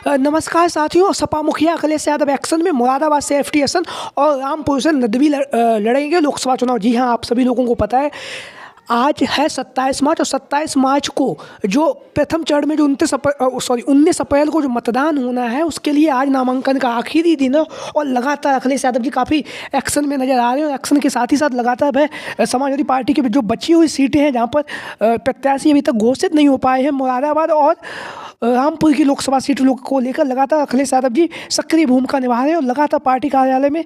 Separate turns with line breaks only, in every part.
नमस्कार साथियों, सपा मुखिया अखिलेश यादव एक्शन में मुरादाबाद से एफटी हसन और रामपुर से नदवी लड़ेंगे लोकसभा चुनाव। जी हाँ, आप सभी लोगों को पता है आज है 27 मार्च और 27 मार्च को जो प्रथम चरण में जो 19 अप्रैल को जो मतदान होना है उसके लिए आज नामांकन का आखिरी दिन है। और लगातार अखिलेश यादव जी काफ़ी एक्शन में नजर आ रहे हैं। एक्शन के साथ ही साथ लगातार वह समाजवादी पार्टी की जो बची हुई सीटें हैं जहाँ पर प्रत्याशी अभी तक घोषित नहीं हो पाए हैं, मुरादाबाद और रामपुर की लोकसभा सीट को लेकर लगातार अखिलेश यादव जी सक्रिय भूमिका निभा रहे हैं। और लगातार पार्टी कार्यालय में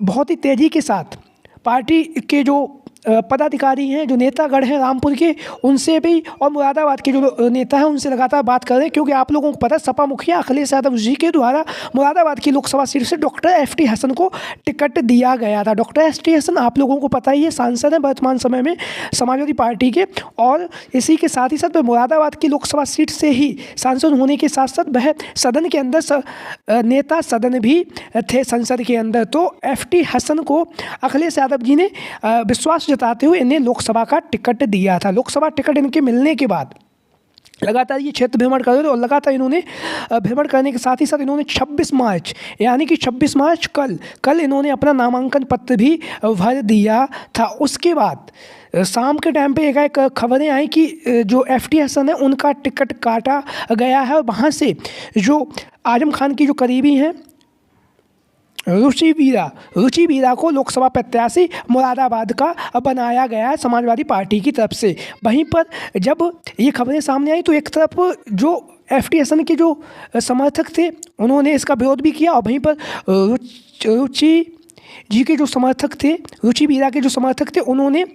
बहुत ही तेज़ी के साथ पार्टी के जो पदाधिकारी हैं, जो नेतागढ़ हैं रामपुर के, उनसे भी और मुरादाबाद के जो नेता हैं उनसे लगातार बात कर रहे हैं। क्योंकि आप लोगों को पता है सपा मुखिया अखिलेश यादव जी के द्वारा मुरादाबाद की लोकसभा सीट से डॉक्टर एफटी हसन को टिकट दिया गया था। डॉक्टर एफटी हसन आप लोगों को पता ही है सांसद हैं वर्तमान समय में समाजवादी पार्टी के, और इसी के साथ ही साथ वह मुरादाबाद की लोकसभा सीट से ही सांसद होने के साथ साथ वह सदन के अंदर नेता सदन भी थे संसद के अंदर। तो एफटी हसन को अखिलेश यादव जी ने विश्वास जताते हुए इन्हें लोकसभा का टिकट दिया था। लोकसभा टिकट इनके मिलने के बाद लगातार ये क्षेत्र भ्रमण कर रहे थे और लगातार इन्होंने भ्रमण करने के साथ ही साथ इन्होंने 26 मार्च यानी कि 26 मार्च कल इन्होंने अपना नामांकन पत्र भी भर दिया था। उसके बाद शाम के टाइम पे एक खबरें आई कि जो एफटी हसन है उनका टिकट काटा गया है। और वहाँ से जो आजम खान की जो करीबी हैं रुचि वीरा को लोकसभा प्रत्याशी मुरादाबाद का बनाया गया है समाजवादी पार्टी की तरफ से। वहीं पर जब ये खबरें सामने आई तो एक तरफ जो एफटी हसन के जो समर्थक थे उन्होंने इसका विरोध भी किया, और वहीं पर रुचि जी के जो समर्थक थे, रुचि वीरा के जो समर्थक थे, उन्होंने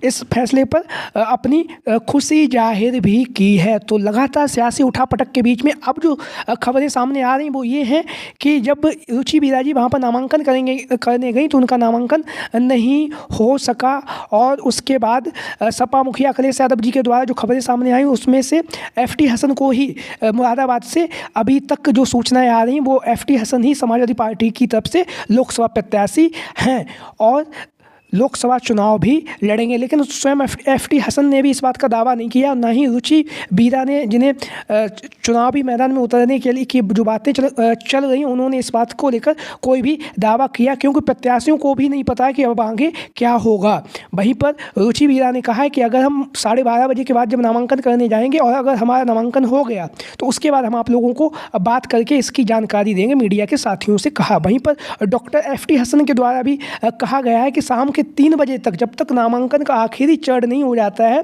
इस फैसले पर अपनी खुशी जाहिर भी की है। तो लगातार सियासी उठापटक के बीच में अब जो खबरें सामने आ रही वो ये हैं कि जब रुचि वीरा जी वहाँ पर नामांकन करने गई तो उनका नामांकन नहीं हो सका। और उसके बाद सपा मुखिया अखिलेश यादव जी के द्वारा जो खबरें सामने आई उसमें से एफटी हसन को ही मुरादाबाद से अभी तक जो सूचनाएं आ रही वो एफटी हसन ही समाजवादी पार्टी की तरफ से लोकसभा प्रत्याशी हैं और लोकसभा चुनाव भी लड़ेंगे। लेकिन स्वयं एफटी हसन ने भी इस बात का दावा नहीं किया, ना ही रुचि वीरा ने, जिन्हें चुनावी मैदान में उतरने के लिए की जो बातें चल रही हैं उन्होंने इस बात को लेकर कोई भी दावा किया, क्योंकि प्रत्याशियों को भी नहीं पता है कि अब आगे क्या होगा। वहीं पर रुचि वीरा ने कहा है कि अगर हम 12:30 बजे के बाद जब नामांकन करने जाएंगे और अगर हमारा नामांकन हो गया तो उसके बाद हम आप लोगों को बात करके इसकी जानकारी देंगे, मीडिया के साथियों से कहा। वहीं पर डॉक्टर एफटी हसन के द्वारा भी कहा गया है कि शाम के 3 बजे तक, जब तक नामांकन का आखिरी चरण नहीं हो जाता है,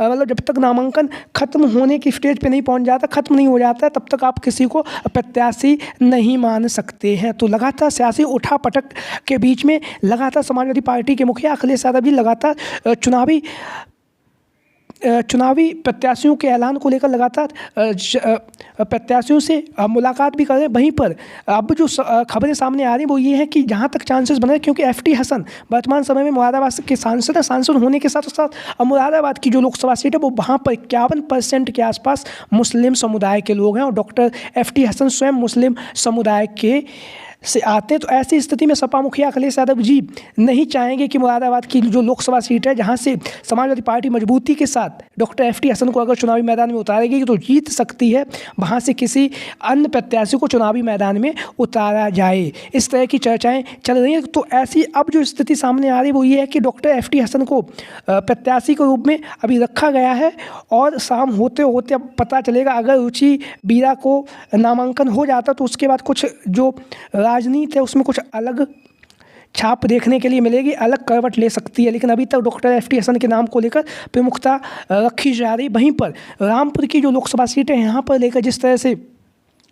मतलब जब तक नामांकन खत्म होने की स्टेज पे नहीं पहुंच जाता, खत्म नहीं हो जाता है, तब तक आप किसी को प्रत्याशी नहीं मान सकते हैं। तो लगातार सियासी उठापटक के बीच में लगातार समाजवादी पार्टी के मुखिया अखिलेश यादव जी लगातार चुनावी प्रत्याशियों के ऐलान को लेकर लगातार प्रत्याशियों से मुलाकात भी कर रहे हैं। वहीं पर अब जो खबरें सामने आ रही हैं वो ये है कि जहां तक चांसेस बन रहे हैं, क्योंकि एफटी हसन वर्तमान समय में मुरादाबाद के सांसद हैं, सांसद होने के साथ साथ मुरादाबाद की जो लोकसभा सीट है वो वहाँ पर 51% के आसपास मुस्लिम समुदाय के लोग हैं और डॉक्टर एफटी हसन स्वयं मुस्लिम समुदाय के से आते हैं। तो ऐसी स्थिति में सपा मुखिया अखिलेश यादव जी नहीं चाहेंगे कि मुरादाबाद की जो लोकसभा सीट है जहां से समाजवादी पार्टी मजबूती के साथ डॉक्टर एफटी हसन को अगर चुनावी मैदान में उतारेगी तो जीत सकती है, वहां से किसी अन्य प्रत्याशी को चुनावी मैदान में उतारा जाए। इस तरह की चर्चाएं चल रही हैं। तो ऐसी अब जो स्थिति सामने आ रही है वो ये है कि डॉक्टर एफटी हसन को प्रत्याशी के रूप में अभी रखा गया है और शाम होते होते अब पता चलेगा। अगर रुचि वीरा को नामांकन हो जाता तो उसके बाद कुछ जो राजनीति है उसमें कुछ अलग छाप देखने के लिए मिलेगी, अलग करवट ले सकती है। लेकिन अभी तक डॉक्टर एफटी हसन के नाम को लेकर प्रमुखता रखी जा रही। वहीं पर रामपुर की जो लोकसभा सीट है यहाँ पर लेकर जिस तरह से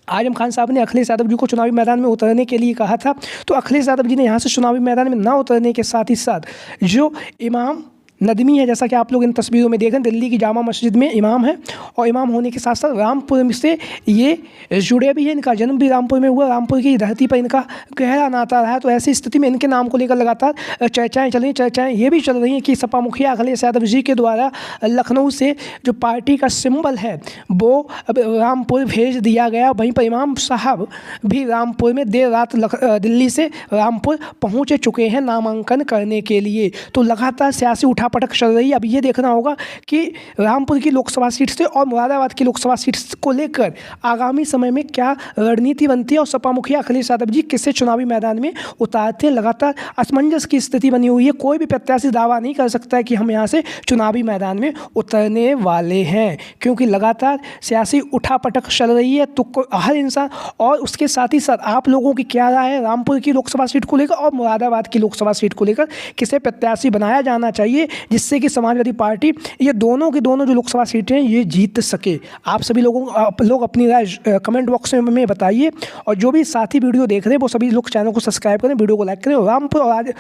आजम खान साहब ने अखिलेश यादव जी को चुनावी मैदान में उतरने के लिए कहा था, तो अखिलेश यादव जी ने यहाँ से चुनावी मैदान में ना उतरने के साथ ही साथ जो इमाम नदवी है, जैसा कि आप लोग इन तस्वीरों में देख रहे हैं, दिल्ली की जामा मस्जिद में इमाम है और इमाम होने के साथ साथ रामपुर से ये जुड़े भी हैं। इनका जन्म भी रामपुर में हुआ, रामपुर की धरती पर इनका गहरा नाता रहा है। तो ऐसी स्थिति में इनके नाम को लेकर लगातार चर्चाएं चल रही हैं। चर्चाएं ये भी चल रही हैं कि सपा मुखिया अखिलेश यादव जी के द्वारा लखनऊ से जो पार्टी का सिंबल है वो अब रामपुर भेज दिया गया। वहीं पर इमाम साहब भी रामपुर में देर रात दिल्ली से रामपुर पहुँच चुके हैं नामांकन करने के लिए। तो लगातार सियासी उठापटक चल रही है। अब ये देखना होगा कि रामपुर की लोकसभा सीट से और मुरादाबाद की लोकसभा सीट को लेकर आगामी समय में क्या रणनीति बनती है और सपा मुखिया अखिलेश यादव जी किसे चुनावी मैदान में उतारते हैं। लगातार असमंजस की स्थिति बनी हुई है। कोई भी प्रत्याशी दावा नहीं कर सकता है कि हम यहाँ से चुनावी मैदान में उतरने वाले हैं, क्योंकि लगातार सियासी उठापटक चल रही है। तो हर इंसान, और उसके साथ ही साथ आप लोगों की क्या राय है रामपुर की लोकसभा सीट को लेकर और मुरादाबाद की लोकसभा सीट को लेकर, किसे प्रत्याशी बनाया जाना चाहिए जिससे कि समाजवादी पार्टी ये दोनों की दोनों जो लोकसभा सीटें हैं ये जीत सके। आप सभी लोग अपनी राय कमेंट बॉक्स में बताइए, और जो भी साथी वीडियो देख रहे हैं वो सभी लोग चैनल को सब्सक्राइब करें, वीडियो को लाइक करें। और रामपुर और आज